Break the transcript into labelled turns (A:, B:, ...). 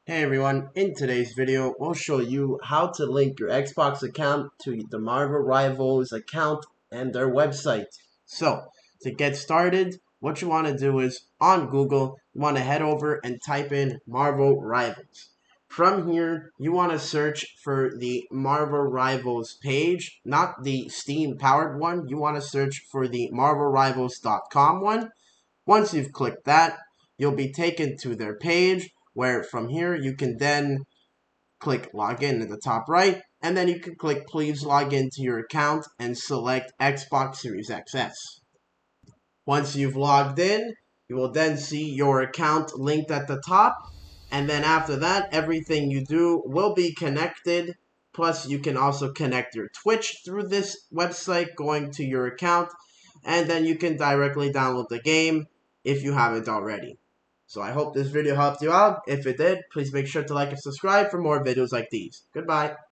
A: Hey everyone, in today's video, we'll show you how to link your Xbox account to the Marvel Rivals account and their website. So, to get started, what you want to do is, on Google, you want to head over and type in Marvel Rivals. From here, you want to search for the Marvel Rivals page, not the Steam-powered one. You want to search for the MarvelRivals.com one. Once you've clicked that, you'll be taken to their page where from here you can then click login at the top right, and then you can click please log into your account and select Xbox Series XS. Once you've logged in, you will then see your account linked at the top, and then after that, everything you do will be connected. Plus, you can also connect your Twitch through this website going to your account, and then you can directly download the game if you haven't already. So I hope this video helped you out. If it did, please make sure to like and subscribe for more videos like these. Goodbye.